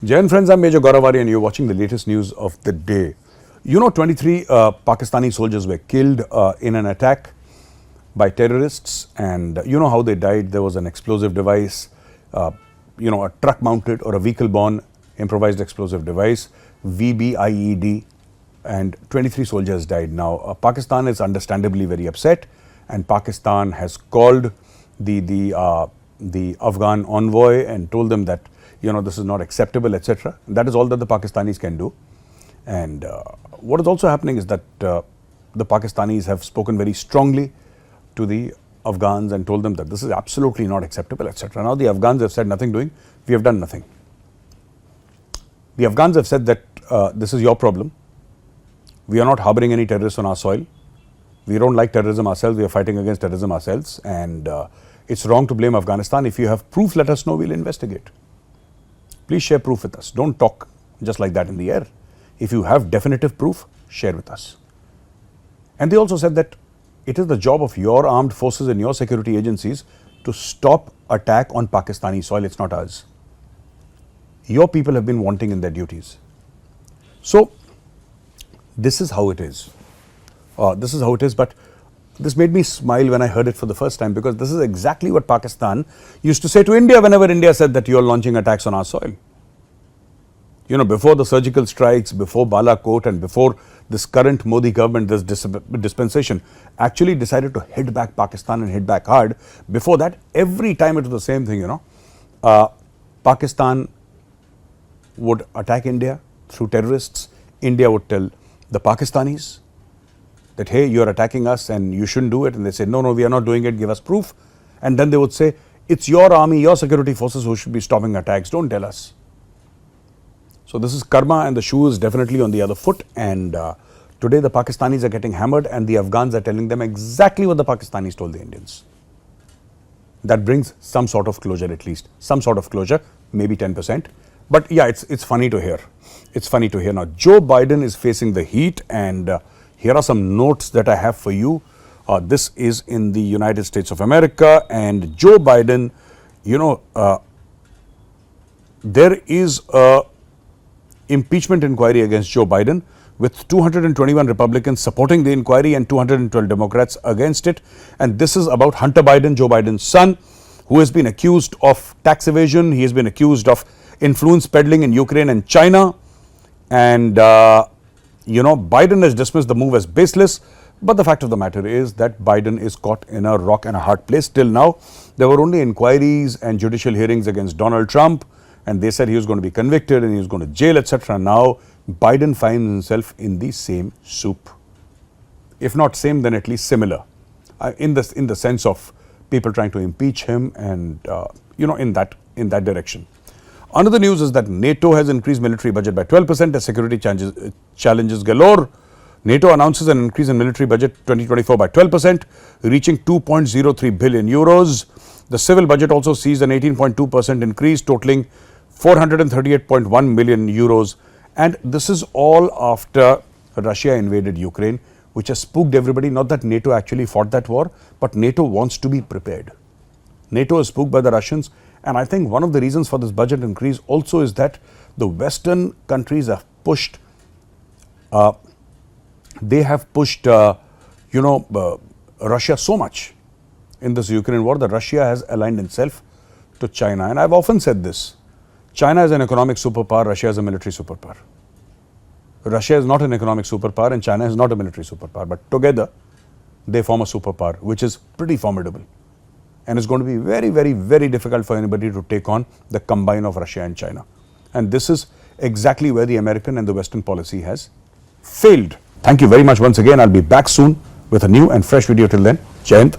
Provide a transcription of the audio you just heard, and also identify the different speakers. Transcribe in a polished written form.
Speaker 1: Jai Hind friends, I'm Major Gaurav Arya and you're watching the latest news of the day. You know, 23 Pakistani soldiers were killed in an attack by terrorists, and you know how they died. There was an explosive device, a truck mounted or a vehicle borne improvised explosive device, VBIED, and 23 soldiers died. Now, Pakistan is understandably very upset, and Pakistan has called the Afghan envoy and told them that this is not acceptable, etc. That is all that the Pakistanis can do. And what is also happening is that the Pakistanis have spoken very strongly to the Afghans and told them that this is absolutely not acceptable, etc. Now the Afghans have said nothing doing, we have done nothing. The Afghans have said that this is your problem. We are not harboring any terrorists on our soil. We don't like terrorism ourselves, we are fighting against terrorism ourselves, and it's wrong to blame Afghanistan. If you have proof, let us know, we'll investigate. Please share proof with us. Don't talk just like that in the air. If you have definitive proof, share with us. And they also said that it is the job of your armed forces and your security agencies to stop attack on Pakistani soil. It's not ours. Your people have been wanting in their duties. So, this is how it is. But this made me smile when I heard it for the first time, because this is exactly what Pakistan used to say to India whenever India said that you are launching attacks on our soil. Before the surgical strikes, before Balakot, and before this current Modi government, this dispensation actually decided to hit back Pakistan and hit back hard. Before that, every time it was the same thing, Pakistan would attack India through terrorists. India would tell the Pakistanis that, hey, you're attacking us and you shouldn't do it. And they say, no, we are not doing it, give us proof. And then they would say, it's your army, your security forces who should be stopping attacks, don't tell us. So this is karma, and the shoe is definitely on the other foot. And today the Pakistanis are getting hammered, and the Afghans are telling them exactly what the Pakistanis told the Indians. That brings some sort of closure, at least. Some sort of closure, maybe 10%. But yeah, it's funny to hear. It's funny to hear. Now, Joe Biden is facing the heat, and here are some notes that I have for you. This is in the United States of America, and Joe Biden, there is a impeachment inquiry against Joe Biden, with 221 Republicans supporting the inquiry and 212 Democrats against it. And this is about Hunter Biden, Joe Biden's son, who has been accused of tax evasion. He has been accused of influence peddling in Ukraine and China. And Biden has dismissed the move as baseless, but the fact of the matter is that Biden is caught in a rock and a hard place. Till now, there were only inquiries and judicial hearings against Donald Trump, and they said he was going to be convicted and he was going to jail, etc. Now, Biden finds himself in the same soup. If not same, then at least similar, in the sense of people trying to impeach him, and in that direction. Another news is that NATO has increased military budget by 12% as security challenges galore. NATO announces an increase in military budget 2024 by 12%, reaching 2.03 billion euros. The civil budget also sees an 18.2% increase, totaling 438.1 million euros. And this is all after Russia invaded Ukraine, which has spooked everybody. Not that NATO actually fought that war, but NATO wants to be prepared. NATO is spooked by the Russians. And I think one of the reasons for this budget increase also is that the Western countries have pushed, Russia so much in this Ukraine war that Russia has aligned itself to China. And I've often said this: China is an economic superpower, Russia is a military superpower. Russia is not an economic superpower and China is not a military superpower, but together they form a superpower, which is pretty formidable. And it's going to be very, very, very difficult for anybody to take on the combine of Russia and China. And this is exactly where the American and the Western policy has failed. Thank you very much once again. I'll be back soon with a new and fresh video. Till then, Jai Hind.